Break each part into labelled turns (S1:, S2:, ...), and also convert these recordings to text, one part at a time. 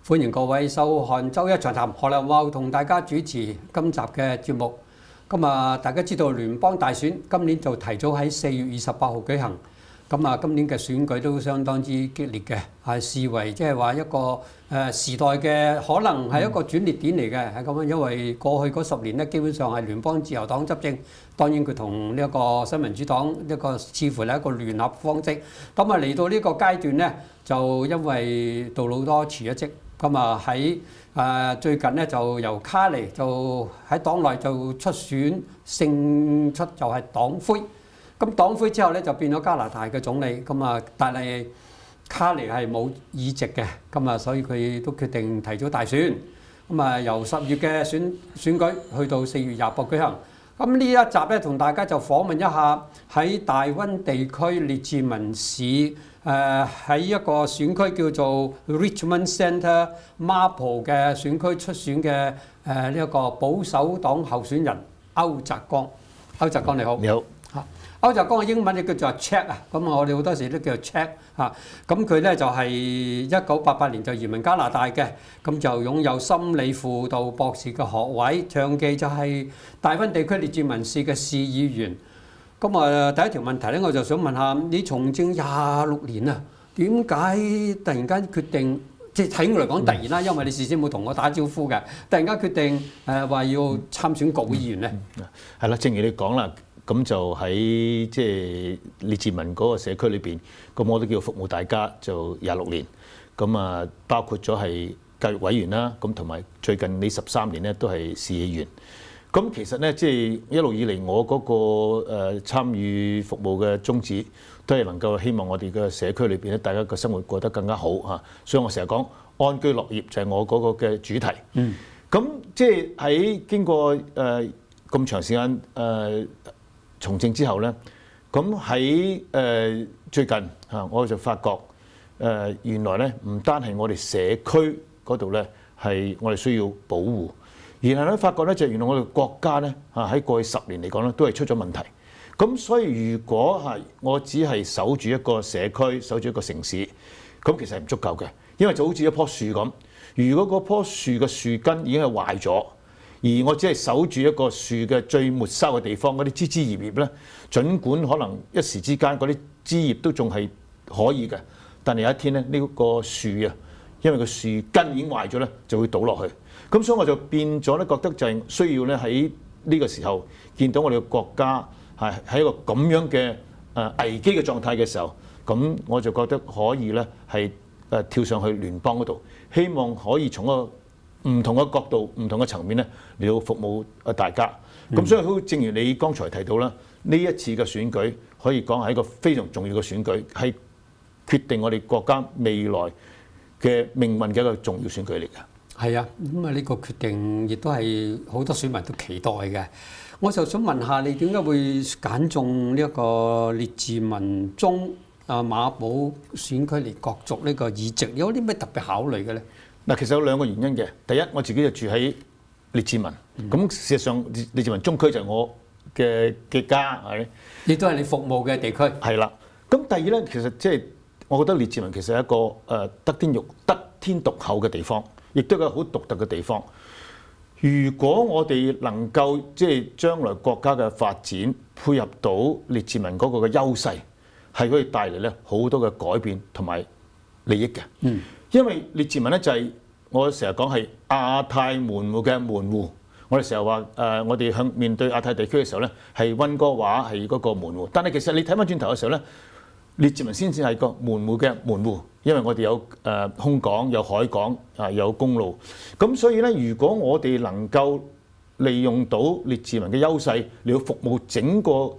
S1: 歡迎各位收看周一長談，何立茂同大家主持今集嘅節目。咁大家知道聯邦大選今年就提早喺4月28號舉行。咁今年嘅選舉都相當之激烈嘅，係視為即係話一個時代嘅可能係一個轉捩點嚟嘅，係咁樣。因為過去嗰10年咧，基本上係聯邦自由黨執政，當然佢同呢一個新民主黨一個似乎係一個聯合方式。咁嚟到呢個階段咧，就因為杜魯多辭咗職，咁喺最近咧就由卡尼就喺黨內就出選勝出，就係黨魁。咁黨魁之後咧就變咗加拿大嘅總理，但係卡尼係冇議席嘅，所以佢都決定提早大選。由10月嘅選舉去到4月28號舉行。咁呢一集咧同大家就訪問一下喺大溫地區列治文市喺一個選區叫做 Richmond Centre Marple 嘅選區出選嘅呢一個保守黨候選人歐澤光。歐澤光你好。
S2: 你好。
S1: 歐澤光嘅英文就叫做 Chad 啊，我哋好多時都叫做 Chad 嚇。咁佢咧就係1988年就移民加拿大嘅，咁就擁有心理輔導博士嘅學位，長期就係大溫地區列治文市嘅市議員。咁第一條問題咧，我就想問下你從政26年啊，點解突然間決定，即係睇我嚟講突然啦，因為你事先冇同我打招呼嘅，突然間決定話要參選國會議員咧？
S2: 係啦，正如你講啦。咁就喺即係列治文嗰個社區裏邊，咁我都叫服務大家就26年，咁包括咗係教育委員啦，咁同埋最近呢13年咧都係市議員。咁其實咧即係一路以嚟我嗰個參與服務嘅宗旨，都係能夠希望我哋嘅社區裏邊咧，大家嘅生活過得更加好嚇。所以我成日講安居樂業就係我嗰個嘅主題。咁即係喺經過咁長時間從政之後咧，咁喺最近我就發覺原來咧唔單係我哋社區嗰度咧係我哋需要保護，然後咧發覺咧就原來我哋國家咧喺過去10年嚟講咧都係出咗問題。咁所以如果我只係守住一個社區、守住一個城市，咁其實係唔足夠嘅，因為就好似一棵樹咁，如果嗰棵樹嘅樹根已經係壞咗，而我只係守住一個樹嘅最末梢嘅地方，嗰啲枝枝葉葉咧，儘管可能一時之間嗰啲枝葉都仲係可以嘅，但係有一天咧，呢個樹啊，因為個樹根已經壞咗咧，就會倒落去。咁所以我就變咗咧，覺得就係需要咧喺呢個時候見到我哋嘅國家係喺一個咁樣嘅危機嘅狀態嘅時候，咁我就覺得可以咧係跳上去聯邦嗰度，希望可以從一個唔同嘅角度、唔同嘅層面咧嚟到服務大家。咁所以好，正如你剛才提到啦，呢一次嘅選舉可以講係一個非常重要嘅選舉，係決定我哋國家未來嘅命運嘅一個重要選舉嚟嘅。
S1: 係啊，呢個決定亦都係好多選民都期待嘅。我就想問下你點解會揀中呢一個列治文中馬寶選區嚟角逐呢個議席？有啲咩特別考慮嘅咧？
S2: 嗱，其實有2個原因嘅。第一，我自己就住喺列治文，咁事實上列治文中區就係我嘅家，係
S1: 亦都係你服務嘅地區。
S2: 係啦。咁第二咧，其實即係我覺得列治文其實係一個得天獨厚嘅地方，亦都係一個好獨特嘅地方。如果我哋能夠即係將來國家嘅發展配合到列治文嗰個嘅優勢，係可以帶嚟咧好多嘅改變同埋利益嘅。因為列治文咧就係我成日講係亞太門戶嘅門戶。我哋成日話我哋面對亞太地區嘅時候咧，係溫哥華係嗰個門戶。但係其實你睇翻轉頭嘅時候咧，列治文先至係個門戶嘅門戶，因為我哋有空港、有海港有公路。咁所以咧，如果我哋能夠利用到列治文嘅優勢嚟到服務整個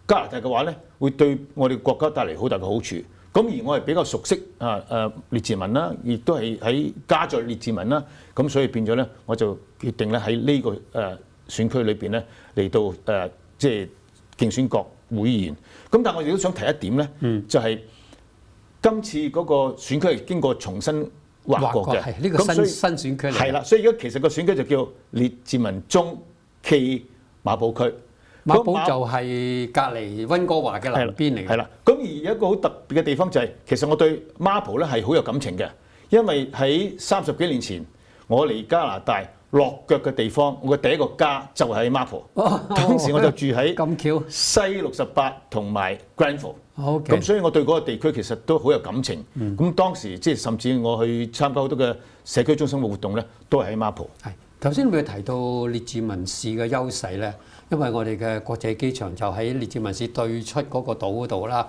S2: 加拿大嘅話咧，會對我哋國家帶嚟好大嘅好處。咁而我係比較熟悉列治文啦，亦都係喺家在列治文啦，咁所以變咗咧，我就決定咧喺呢個選區裏邊咧嚟到即係競選國會議員。咁但係我亦都想提一點咧，就係今次嗰個選區係經過重新劃過嘅，
S1: 係呢個新選區嚟。
S2: 係啦，所以而家其實個選區就叫列治文中暨馬寶區。
S1: 馬寶就係隔離溫哥華嘅南邊嚟嘅。
S2: 係啦，咁而有一個好特別嘅地方就係，其實我對馬寶咧係好有感情嘅，因為喺30幾年前，我嚟加拿大落腳嘅地方，我嘅第一個家就係喺 Marpole。當時我就住喺
S1: 咁巧
S2: 西68同埋 Granville。OK 咁所以我對嗰個地區其實都好有感情。咁當時即係甚至我去參加好多嘅社區中心嘅活動咧，都係喺 Marpole。
S1: 係頭先你提到列治文市嘅優勢咧，因為我哋嘅國際機場就喺列治文市對出嗰個島嗰度啦，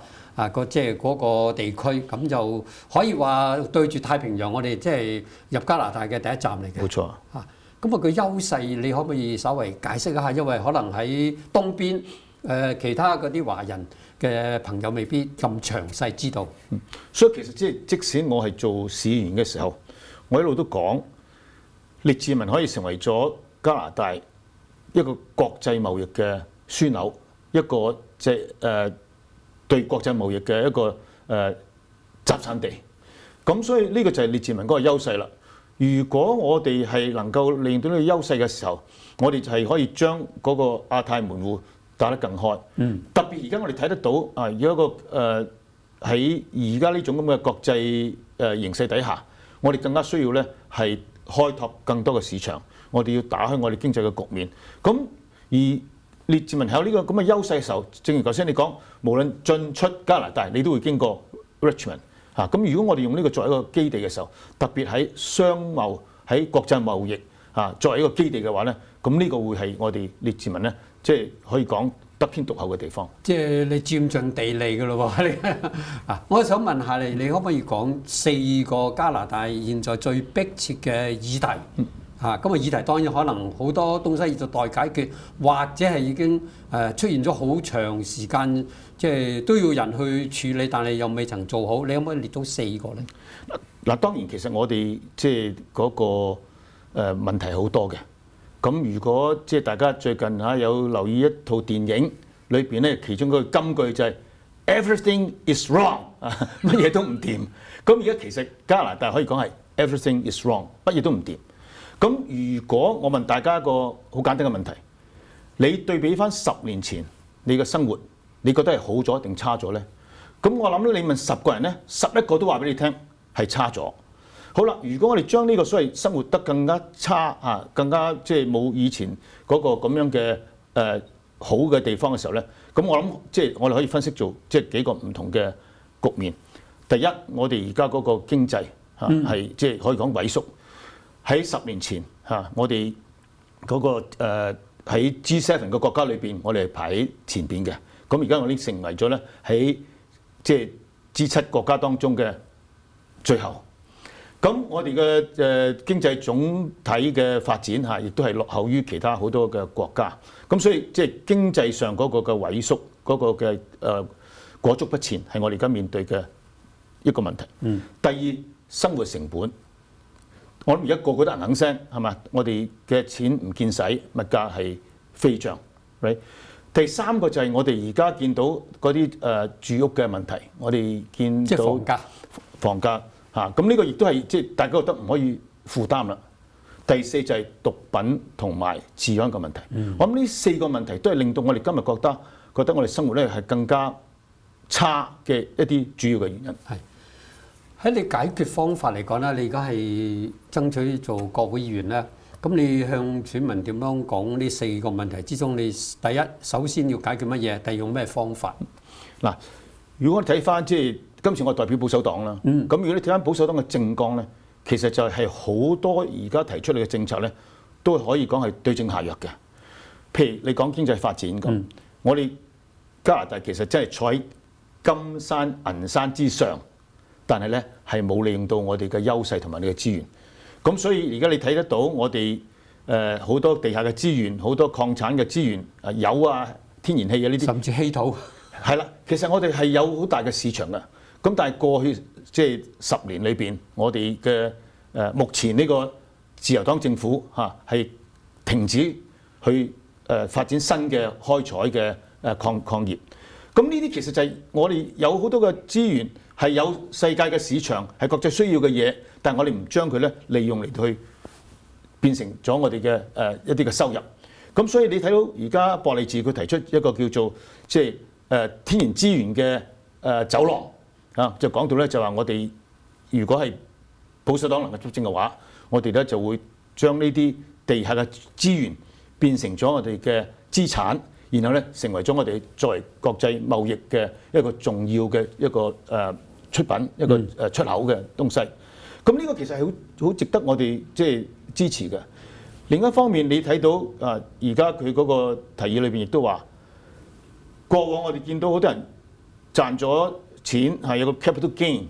S1: 即係嗰個地區，咁就可以話對住太平洋，我哋即係入加拿大嘅第一站嚟嘅。
S2: 冇錯。
S1: 咁佢優勢你可唔可以稍微解釋一下？因為可能喺東邊其他嗰啲華人嘅朋友未必咁詳細知道。
S2: 所以其實即使我係做市議員嘅時候，我一路都講列治文可以成為咗加拿大一個國際貿易嘅樞紐，一個對國際貿易嘅一個集散地。咁所以呢個就係列治文嗰個優勢啦。如果我哋係能夠利用到呢個優勢嘅時候，我哋就係可以將嗰個亞太門戶打得更開。特別而家我哋睇得到而家個喺而家呢種咁嘅國際形勢底下，我哋更加需要咧係開拓更多嘅市場。我哋要打開我哋經濟嘅局面。咁而列治文有呢個咁嘅優勢嘅時候，正如頭先你講，無論進出加拿大，你都會經過 Richmond。咁如果我哋用呢個作為一個基地嘅時候，特別喺商貿喺國際貿易作為一個基地嘅話咧，咁呢個會係我哋列治文咧，即係可以講得天獨厚嘅地方。即係
S1: 你佔盡地利㗎咯喎！我想問下你，你可唔可以講4個加拿大現在最迫切嘅議題？咁啊議題當然可能好多東西要待解決，或者係已經出現咗好長時間，即係都要人去處理，但係又未曾做好。你可唔可以列到4個咧？
S2: 嗱，當然其實我哋即係嗰個問題好多嘅。咁如果即係大家最近有留意一套電影裏邊咧，其中嗰個金句就係 Everything is wrong， 乜嘢都唔掂。咁而家其實加拿大可以講係 Everything is wrong， 乜嘢都唔掂。咁如果我問大家一個好簡單嘅問題，你對比翻10年前你嘅生活，你覺得係好咗定差咗咧？咁我諗你問10個人咧，11個都話俾你聽係差咗。好啦，如果我哋將呢個所謂生活得更加差更加即係冇以前嗰個咁樣嘅好嘅地方嘅時候咧，咁我諗即係我哋可以分析做即係幾個唔同嘅局面。第一，我哋而家嗰個經濟係即係可以講萎縮。喺10年前我哋嗰個喺 G7 個國家裏邊，我哋係排喺前邊嘅。咁而家我哋成為咗咧喺即係 G7 國家當中嘅最後。咁我哋嘅經濟總體嘅發展亦都係落後於其他好多嘅國家。咁所以即係經濟上嗰個嘅萎縮，嗰個嘅裹足不前，係我哋而家面對嘅一個問題。第二，生活成本。我諗而家個個都人肯聲係嘛？我哋嘅錢唔見使，物價係飛漲。Right? 第三個就係我哋而家見到嗰啲住屋嘅問題，我哋見到房價咁呢個亦都係即係大家覺得唔可以負擔啦。第四就係毒品同埋治安嘅問題。我諗呢4個問題都係令到我哋今日覺得我哋生活咧係更加差嘅一啲主要嘅原因。
S1: 喺你解決方法嚟講咧，你而家係爭取做國會議員咧，咁你向選民點樣講呢4個問題之中？你第一首先要解決乜嘢？第二用咩方法？
S2: 嗱，如果我睇翻即係今次我代表保守黨啦，咁如果你睇翻保守黨嘅政綱咧，其實就係好多而家提出嚟嘅政策咧，都可以講係對症下藥嘅。譬如你講經濟發展咁，我哋加拿大其實真係坐喺金山銀山之上。但係咧係冇利用到我哋嘅優勢同埋你嘅資源，咁所以而家你睇得到我哋好多地下嘅資源，好多礦產嘅資源，油天然氣呢啲，
S1: 甚至稀土，
S2: 係啦，其實我哋係有好大嘅市場嘅。咁但係過去即係10年裏邊，我哋嘅目前呢個自由黨政府係停止去發展新嘅開採嘅礦業。咁呢啲其實就係我哋有好多嘅資源。係有世界嘅市場，係國際需要嘅嘢，但係我哋唔將佢咧利用嚟去變成咗我哋嘅一啲嘅收入。咁所以你睇到而家博利治佢提出一個叫做即係天然資源嘅走廊就講到咧就話我哋如果係保守黨能夠執政嘅話，我哋咧就會將呢啲地下嘅資源變成咗我哋嘅資產，然後咧成為咗我哋作為國際貿易嘅一個重要嘅一個出品，一個出口嘅東西。咁呢個其實係好值得我哋即係支持嘅。另一方面，你睇到而家佢嗰個提議裏邊亦都話，過往我哋見到好多人賺咗錢係有個 capital gain，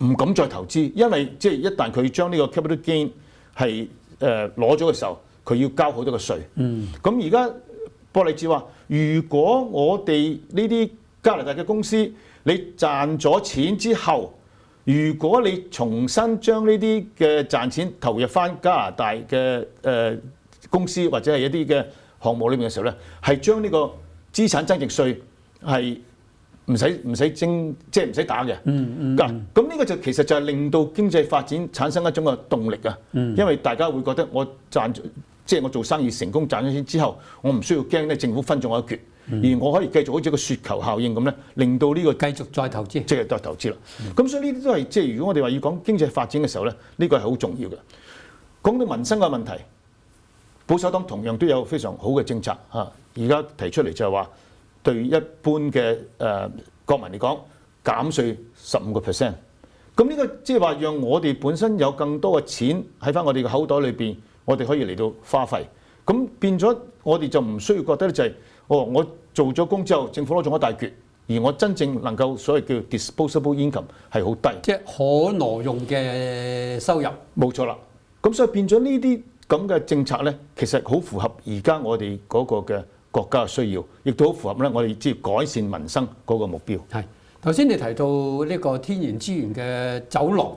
S2: 唔敢再投資，因為即係一旦佢將呢個 capital gain 係攞咗嘅時候，佢要交好多嘅稅。咁而家博利治話，如果我哋呢啲加拿大嘅公司，你賺咗錢之後，如果你重新將呢啲嘅賺錢投入翻加拿大嘅公司或者係一啲嘅項目裏面嘅時候咧，係將呢個資產增值稅係唔使徵，即係唔使打嘅。咁呢個就其實就係令到經濟發展產生一種嘅動力啊。因為大家會覺得我即係我做生意成功賺咗錢之後，我唔需要驚咧政府分咗我一橛。而我可以繼續好似個雪球效應咁咧，令到呢個
S1: 繼續再投資，
S2: 即係再投資啦。咁所以呢啲都係即係如果我哋話要講經濟發展嘅時候咧，呢個係好重要嘅。講到民生嘅問題，保守黨同樣都有非常好嘅政策嚇。而家提出嚟就係話，對一般嘅國民嚟講，減稅15%。咁呢個即係話讓我哋本身有更多嘅錢喺翻我哋嘅口袋裏邊，我哋可以嚟到花費。咁變咗我哋就唔需要覺得咧就係。我做咗工之後，政府攞咗我大橛，而我真正能夠所謂叫 disposable income 係好低，
S1: 即係可挪用嘅收入。
S2: 冇錯啦。咁所以變咗呢啲咁嘅政策咧，其實好符合而家我哋嗰個嘅國家嘅需要，亦都好符合咧我哋即係改善民生嗰個目標。
S1: 係頭先你提到呢個天然資源嘅走廊，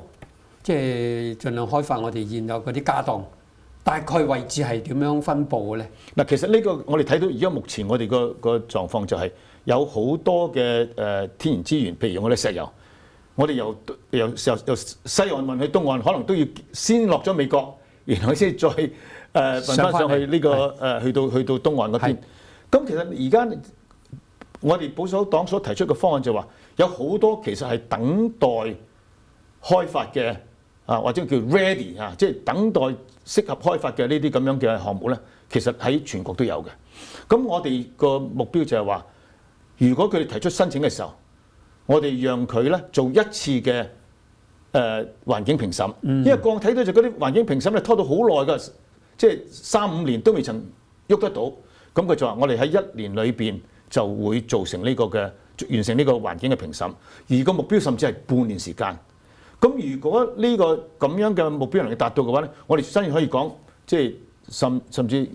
S1: 即係盡量開發我哋現有嗰啲家當。大概位置係點樣分佈嘅咧？嗱，
S2: 其實呢個我哋睇到而家目前我哋個狀況就係有好多嘅天然資源，譬如我哋石油，我哋由西岸運去東岸，可能都要先落咗美國，然後先再運翻上去呢個去到東岸嗰邊。咁其實而家我哋保守黨所提出嘅方案就話，有好多其實係等待開發嘅或者叫 ready 即係等待適合開發嘅呢啲咁樣嘅項目咧，其實喺全國都有嘅。咁我哋個目標就係話，如果佢哋提出申請嘅時候，我哋讓佢咧做一次嘅環境評審，因為過往睇到就嗰啲環境評審咧拖到好耐㗎，即係3-5年都未曾喐得到。咁佢就話我哋喺1年裏邊就會做成呢個嘅完成呢個環境嘅評審，而個目標甚至係半年時間。咁如果呢個咁樣嘅目標能夠達到嘅話咧，我哋甚至可以講，即係甚至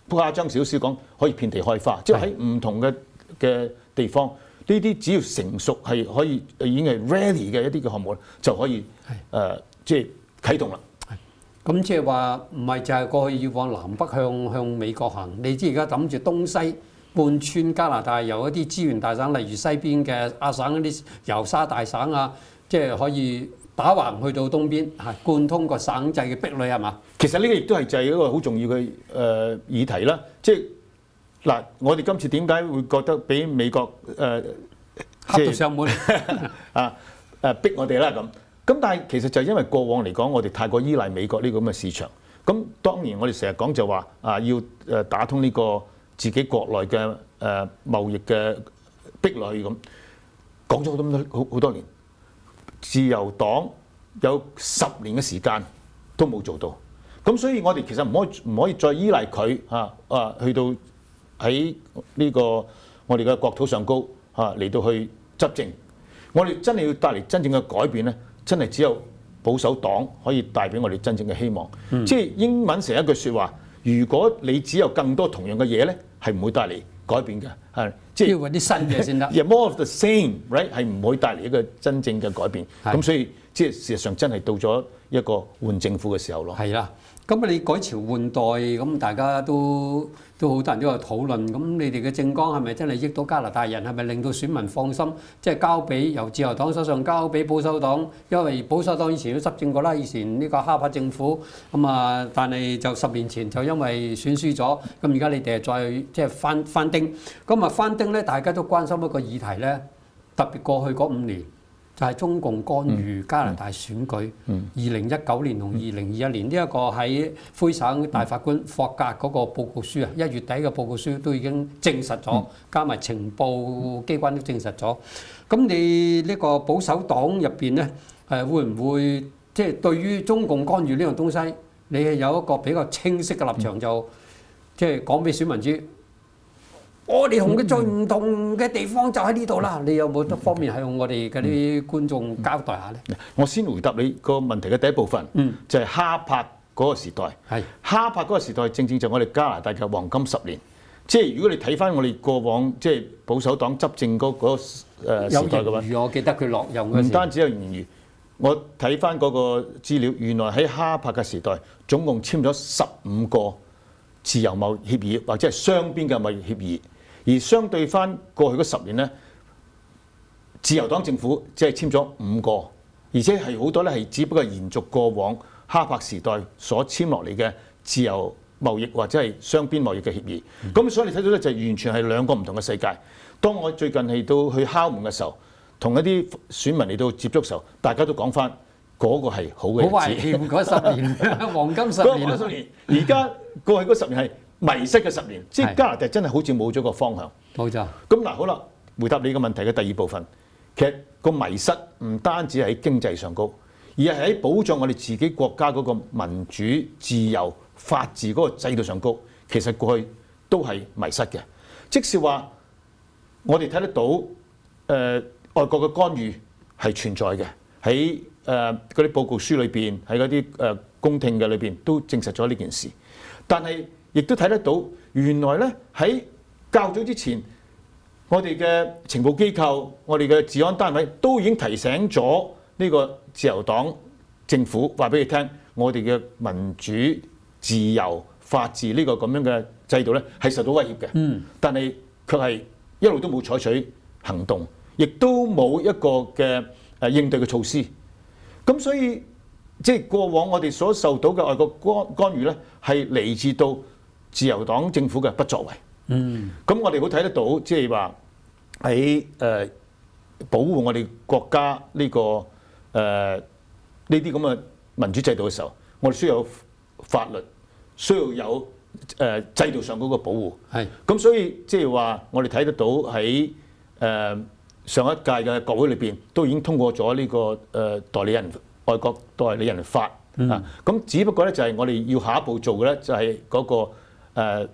S2: 誇張少少講，可以遍地開花，即係喺唔同嘅地方，呢啲只要成熟係可以已經係 ready 嘅一啲嘅項目咧，就可以即係啟動啦。
S1: 咁即係話唔係就係過去要往南北向美國行，你知而家諗住東西貫穿加拿大，有一啲資源大省，例如西邊嘅亞省嗰啲油沙大省啊，即係可以打橫去到東邊，係貫通個省際嘅壁壘係嘛？
S2: 其實呢個亦都係就係一個好重要嘅議題啦。即係嗱，我哋今次點解會覺得俾美國
S1: 黑到上門
S2: 逼我哋啦咁？咁但係其實就係因為過往嚟講，我哋太過依賴美國呢個咁嘅市場。咁當然我哋成日講就話要打通呢個自己國內嘅貿易嘅壁壘咁，講咗好多年。自由黨有10年嘅時間都冇做到，咁所以我哋其實唔可以再依賴佢去到喺呢個我哋嘅國土上高嚟到去執政。我哋真係要帶嚟真正嘅改變咧，真係只有保守黨可以帶俾我哋真正嘅希望。即係英文成一句説話，如果你只有更多同樣嘅嘢咧，係唔會帶嚟改變嘅，係即係
S1: 要揾啲新嘅先得。
S2: more of the same，right 係唔會帶嚟一個真正嘅改變。咁所以即係事實上真係到咗一個換政府嘅時候咯。
S1: 係啦，咁你改朝換代，咁大家都好多人都有討論。咁你哋嘅政綱係咪真係益到加拿大人？係咪令到選民放心？即係交俾由自由黨手上交俾保守黨，因為保守黨以前都執政過啦，以前呢個哈珀政府咁啊，但係就10年前就因為選輸咗，咁而家你哋再即係翻丁，咁啊翻丁咧，大家都關心一個議題咧，特別過去嗰5年就係中共干預加拿大選舉。2019年同2021年呢一個喺魁省大法官霍格嗰個報告書啊，1月底嘅報告書都已經證實咗，加埋情報機關都證實咗。咁你呢個保守黨入邊咧，會唔會即係對於中共干預呢樣東西，你係有一個比較清晰嘅立場，就即係講俾選民知？我哋同佢最唔同嘅地方就喺呢度啦。你有冇得方面係向我哋嗰啲觀眾交代下咧？
S2: 我先回答你個問題嘅第一部分，就係哈柏嗰個時代。
S1: 係
S2: 哈柏嗰個時代，正正就我哋加拿大嘅黃金10年。即係如果你睇翻我哋過往即係保守黨執政嗰個時代嘅話，
S1: 有我記得佢落任嗰時，
S2: 唔單止有言語。我睇翻嗰個資料，原來喺哈柏嘅時代，總共簽咗15個自由貿易協議或者係雙邊嘅貿易協議。而相對翻過去嗰10年咧，自由黨政府只係簽咗5個，而且係好多咧係只不過延續過往哈柏時代所簽落嚟嘅自由貿易或者係雙邊貿易嘅協議。咁所以你睇到咧就完全係兩個唔同嘅世界。當我最近係到去敲門嘅時候，同一啲選民嚟到接觸嘅時候，大家都講翻嗰個係好嘅日子。
S1: 好懷念嗰10年，黃金10年。
S2: 嗰10年，而家過去嗰10年係迷失嘅10年，即係加拿大真係好似冇咗個方向。
S1: 冇錯。
S2: 咁嗱，好啦，回答你個問題嘅第二部分，其實個迷失唔單止喺經濟上高，而係喺保障我哋自己國家嗰個民主、自由、法治嗰個制度上高，其實過去都係迷失嘅。即是話，我哋睇得到外國嘅干預係存在嘅，喺嗰啲報告書裏邊，喺嗰啲公聽嘅裏邊都證實咗呢件事，但係亦都睇得到，原來咧喺較早之前，我哋嘅情報機構、我哋嘅治安單位都已經提醒咗呢個自由黨政府，話俾你聽，我哋嘅民主、自由、法治呢個咁樣嘅制度咧係受到威脅嘅。但係卻係一路都冇採取行動，亦都冇一個嘅應對嘅措施。咁所以即係過往我哋所受到嘅外國干預咧，係嚟自到自由黨政府嘅不作為。咁我哋好睇得到，即係話喺保護我哋國家呢個呢啲咁嘅民主制度嘅時候，我哋需要有法律，需要有制度上嗰個保護。係。咁所以即係話，我哋睇得到喺上一屆嘅國會裏邊都已經通過咗呢個代理人外國代理人法啊。咁只不過咧就係我哋要下一步做嘅咧，就係嗰個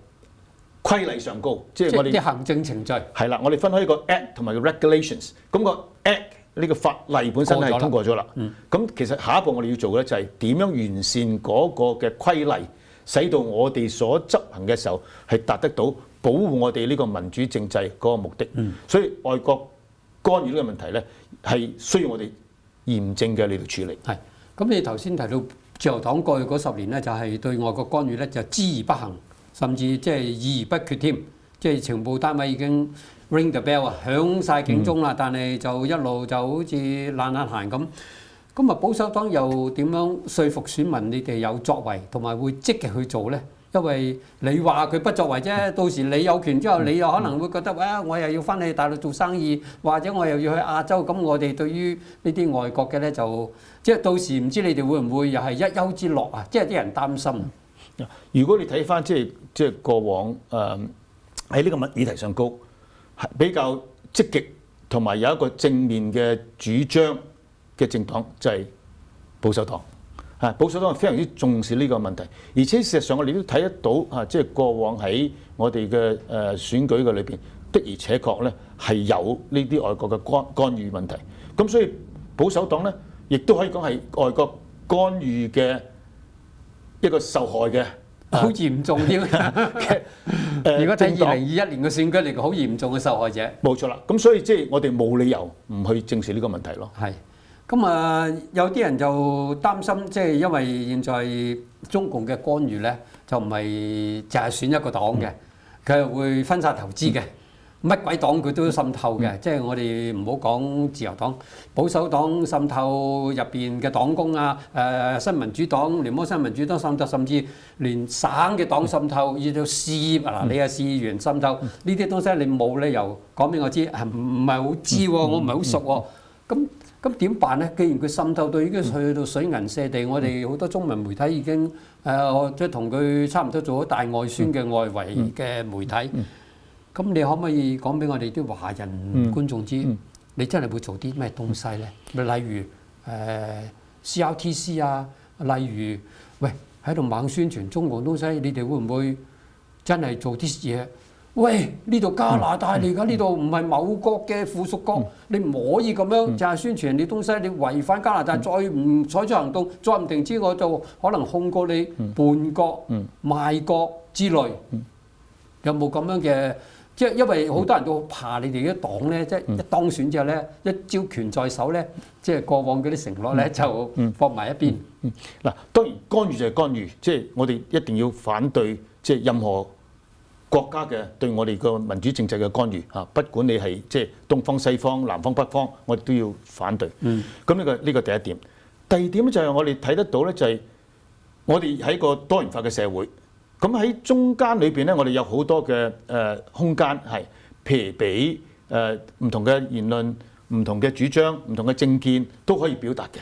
S2: 規例上高，即係我哋
S1: 啲行政程序
S2: 係啦。我哋分開一個 act 同埋個 regulations。咁個 act 呢個法例本身係通過咗啦。咁其實下一步我哋要做嘅咧就係點樣完善嗰個嘅規例，使到我哋所執行嘅時候係達得到保護我哋呢個民主政制嗰個目的。所以外國干預呢個問題咧係需要我哋嚴正嘅嚟到處理。
S1: 係。咁你頭先提到自由黨過去嗰10年咧，就係對外國干預咧就知而不行，甚至即係議而不決添。即係情報單位已經 ring the bell 啊，響晒警鐘啦，但係就一路就好似懶懶閒咁。咁啊，保守黨又點樣說服選民你哋有作為，同埋會積極去做咧？因為你話佢不作為啫，到時你有權之後，你又可能會覺得啊，我又要翻去大陸做生意，或者我又要去亞洲。咁我哋對於呢啲外國嘅咧，就即係到時唔知你哋會唔會又係一丘之貉啊？即係啲人擔心。
S2: 如果你睇翻即係過往喺呢個議題上高係比較積極，同埋有一個正面嘅主張嘅政黨就係保守黨。保守黨係非常之重視呢個問題，而且事實上我哋都睇得到即係過往喺我哋嘅選舉嘅裏邊的而且確咧係有呢啲外國嘅干預問題。咁所以保守黨咧亦都可以講係外國干預嘅一個受害嘅。
S1: 好嚴重添。如果睇2021年嘅選舉嚟講，好嚴重嘅受害者。
S2: 冇錯啦，咁所以即係我哋冇理由唔去正視呢個問題咯。
S1: 係，咁啊有啲人就擔心，即係因為現在中共嘅干預咧，就唔係淨係選一個黨嘅，佢係會分散投資嘅。乜鬼黨佢都滲透嘅，即係我哋唔好講自由黨、保守黨滲透入邊嘅黨工啊，新民主黨、聯邦新民主黨滲透，甚至連省嘅黨滲透，以到市嗱你係市議員滲透，呢啲東西你冇理由講俾我知，唔係好知喎，我唔係好熟喎。咁咁點辦咧？既然佢滲透到已經去到水銀瀉地，我哋好多中文媒體已經即係同佢差唔多做咗大外宣嘅外圍嘅媒體。咁你可唔可以講俾我哋啲華人觀眾知，你真係會做啲咩東西咧？例如CRTC 啊，例如喂喺度猛宣傳中共東西，你哋會唔會真係做啲嘢？喂，呢度加拿大嚟㗎，呢度唔係某國嘅附屬國，你唔可以咁樣就係宣傳人哋東西，你違反加拿大，再唔採取行動，再唔停止我就可能控告你叛國、賣國之類。有冇咁樣嘅？即係因為好多人都怕你哋啲黨咧，即係一當選之後咧，一朝權在手咧，即係過往嗰啲承諾咧就放埋一邊。
S2: 嗱，當然干預就係干預，即係我哋一定要反對，即係任何國家嘅對我哋個民主政制嘅干預嚇，不管你係即係東方西方、南方北方，我哋都要反對。咁呢個第一點。第二點就係我哋睇得到咧，就係我哋喺個多元化嘅社會。咁喺中間裏邊咧，我哋有好多嘅空間係，譬如俾唔同嘅言論、唔同嘅主張、唔同嘅政見都可以表達嘅。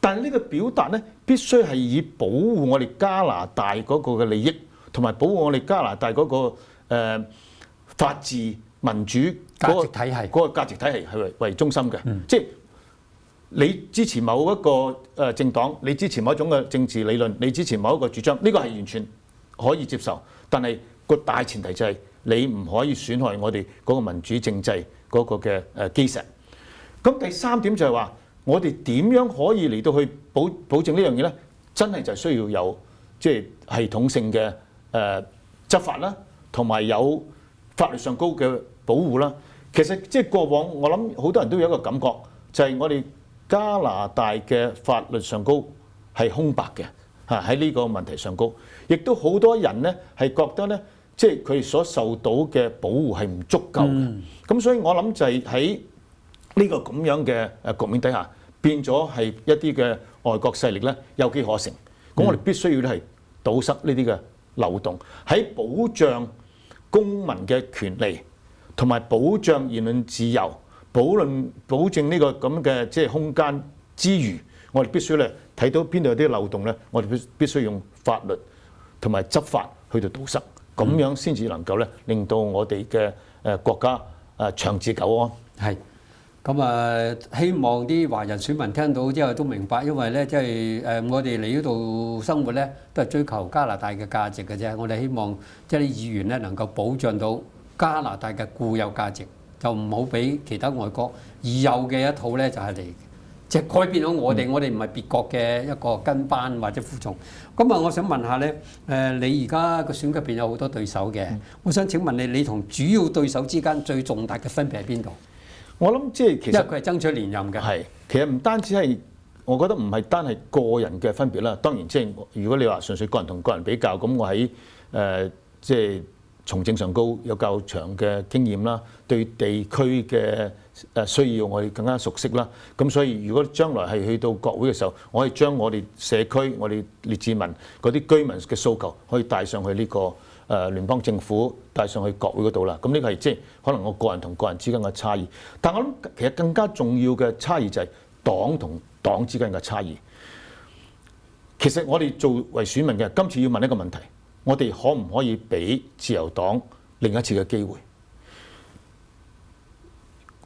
S2: 但係呢個表達咧，必須係以保護我哋加拿大嗰個嘅利益，同埋保護我哋加拿大嗰個法治民主
S1: 價值體系
S2: 嗰個價值體系係為中心嘅。即係你支持某一個政黨，你支持某一種嘅政治理論，你支持某一個主張，呢個係完全可以接受，但係個大前提就係你唔可以損害我哋嗰個民主政制嗰個嘅基石。咁第三點就係話，我哋點樣可以嚟到去保證呢樣嘢咧？真係就需要有即係系統性嘅執法啦，同埋有法律上高嘅保護啦。其實即係過往我諗好多人都有一個感覺，就係我哋加拿大嘅法律上高係空白嘅。喺呢個問題上高，亦都好多人咧係覺得咧，即係佢哋所受到嘅保護係唔足夠嘅。咁所以我諗就係喺呢個咁樣嘅局面底下，變咗係一啲嘅外國勢力咧有機可乘。咁我哋必須要咧係堵塞呢啲嘅漏洞，喺保障公民嘅權利同埋保障言論自由、保證呢個咁嘅即係空間之餘，我哋必須咧睇到邊度有啲漏洞咧，我哋必須用法律同埋執法去到堵塞，咁樣先至能夠咧令到我哋嘅國家長治久安。
S1: 係，咁希望啲華人選民聽到之後都明白，因為咧即係我哋嚟呢度生活咧，都係追求加拿大嘅價值嘅啫。我哋希望即係啲議員咧能夠保障到加拿大嘅固有價值，就唔好俾其他外國已有嘅一套咧就係嚟。即係改變咗我哋，我哋唔係別國嘅一個跟班或者服從。咁我想問下咧，你而家個選舉入邊有好多對手嘅，我想請問你，你同主要對手之間最重大嘅分別喺邊度？
S2: 我諗即係其實
S1: 因為佢係爭取連任嘅。係，
S2: 其實唔單止係，我覺得唔係單係個人嘅分別啦。當然即係如果你話純粹個人同個人比較，咁我喺即係從政上高有較長嘅經驗啦，對地區嘅需要我哋更加熟悉啦。咁所以如果將來係去到國會嘅時候，我可以將我哋社區、我哋列治文嗰啲居民嘅訴求，可以帶上去呢個聯邦政府，帶上去國會嗰度啦。咁呢個係即係可能我個人同個人之間嘅差異。但我諗其實更加重要嘅差異就係黨同黨之間嘅差異。其實我哋作為選民嘅，今次要問一個問題。我哋可唔可以俾自由黨另一次嘅機會？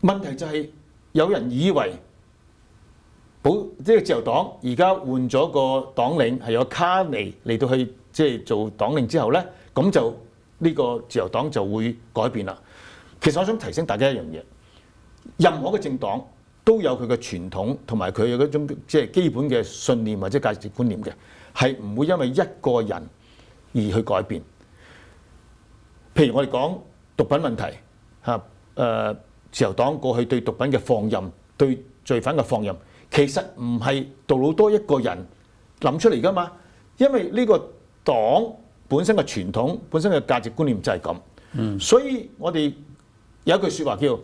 S2: 問題就係有人以為即係自由黨而家換咗個黨領係有卡尼嚟到去即係做黨領之後咧，咁就呢個自由黨就會改變啦。其實我想提醒大家一樣嘢，任何嘅政黨都有佢嘅傳統同埋佢有嗰種即係基本嘅信念或者價值觀念嘅，係唔會因為一個人而去改變。譬如我哋講毒品問題嚇，自由黨過去對毒品嘅放任、對罪犯嘅放任，其實唔係杜魯多一個人諗出嚟㗎嘛。因為呢個黨本身嘅傳統、本身嘅價值觀念就係咁。所以我哋有一句説話叫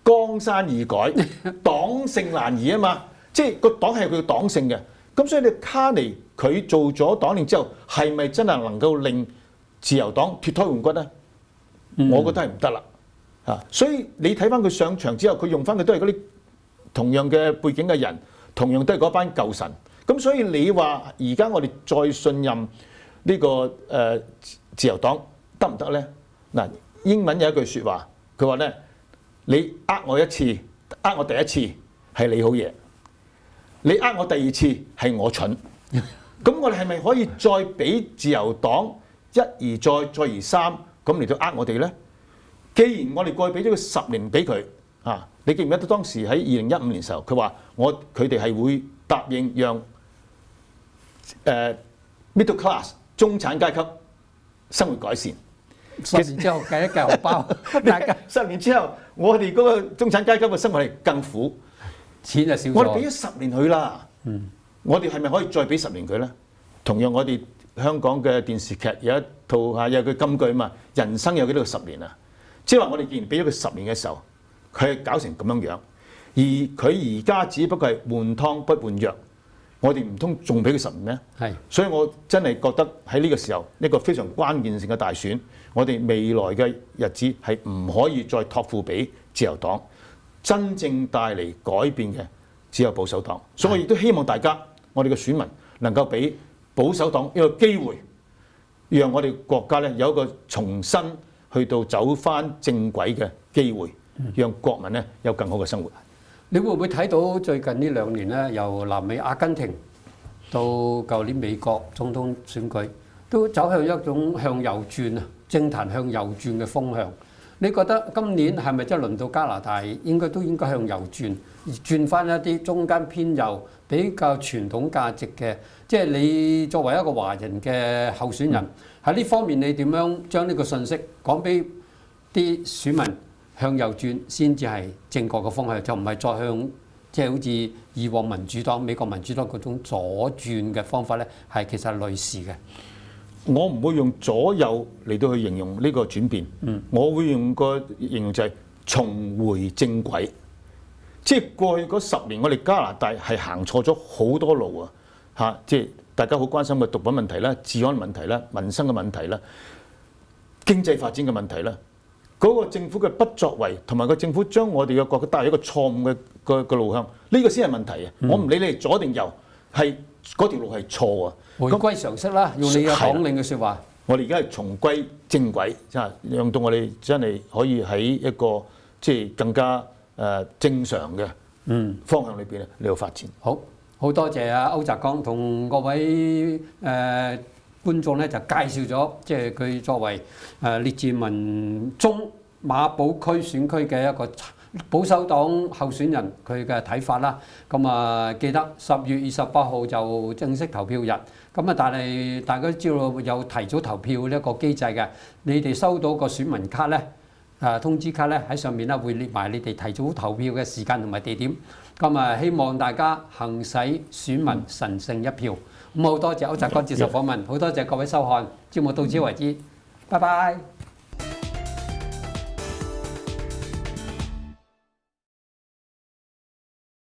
S2: 江山易改，黨性難移啊嘛。即係個黨係佢嘅黨性嘅。咁所以你卡尼佢做咗黨領之後，係咪真係能夠令自由黨脫胎換骨咧？我覺得係唔得啦嚇。所以你睇翻佢上場之後，佢用翻嘅都係嗰啲同樣嘅背景嘅人，同樣都係嗰班舊神。咁所以你話而家我哋再信任呢個自由黨得唔得咧？嗱，英文有一句説話，佢話咧：你呃我一次，呃我第一次係你好嘢，你呃我第二次係我蠢。咁我哋係咪可以再俾自由黨一而再，再而三咁嚟到呃我哋咧？既然我哋過去俾咗佢10年俾佢啊，你記唔記得當時喺2015年時候，佢話佢哋係會答應讓middle class 中產階級生活改善。
S1: 10年之後計一計荷包，大家
S2: 10年之後，我哋嗰個中產階級嘅生活係更苦，
S1: 錢就少咗。
S2: 我哋俾咗10年佢啦，我哋係咪可以再俾10年佢咧？同樣我哋香港嘅電視劇有一套有句金句啊嘛，人生有幾多個10年啊？即係話我哋既然俾咗佢10年嘅時候，佢係搞成咁樣樣，而佢而家只不過係換湯不換藥，我哋唔通仲俾佢10年咩？
S1: 係，
S2: 所以我真係覺得喺呢個時候一個非常關鍵性嘅大選，我哋未來嘅日子係唔可以再託付俾自由黨，真正帶嚟改變嘅只有保守黨。所以我亦都希望大家，我哋嘅選民能夠俾保守黨一個機會，讓我哋國家咧有一個重新去到走返正軌嘅機會，讓國民咧有更好嘅生活。
S1: 你會唔會睇到最近呢2年咧，由南美阿根廷到舊年美國總統選舉，都走向一種向右轉啊，政壇向右轉嘅風向？你覺得今年係咪真係輪到加拿大應該向右轉，轉翻一啲中間偏右、比較傳統價值嘅？即係你作為一個華人嘅候選人，喺呢方面你點樣將呢個信息講俾啲選民向右轉先至係正確嘅方向，就唔係再向即係好似以往民主黨、美國民主黨嗰種左轉嘅方法咧，係其實係類似嘅。
S2: 我唔會用左右嚟到去形容呢個轉變，我會用個形容就係重回正軌。即係過去嗰10年，我哋加拿大係行錯咗好多路啊！嚇，即係大家好關心嘅毒品問題啦、治安問題啦、民生嘅問題啦、經濟發展嘅問題啦，嗰個政府嘅不作為同埋個政府將我哋嘅國家帶入一個錯誤嘅路向，呢個先係問題啊！我唔理你係左定右，係嗰條路係錯啊！
S1: 回歸常識啦，用你嘅黨領嘅説話。
S2: 我哋而家係重歸正軌，即係讓到我哋真係可以喺一個即係更加正常嘅方向裏邊咧嚟到發展。
S1: 好多謝啊歐澤剛同各位觀眾咧就介紹咗，即係佢作為列治文中馬堡區選區嘅一個保守黨候選人佢嘅睇法啦。咁啊，記得10月28號就正式投票日。咁啊，但係大家都知道有提早投票呢一個機制嘅，你哋收到個選民卡咧，通知卡咧喺上面咧會列埋你哋提早投票嘅時間同埋地點。咁啊，希望大家行使選民神聖一票。咁好多謝歐澤剛接受訪問，好多謝各位收看，節目到此為止，拜拜。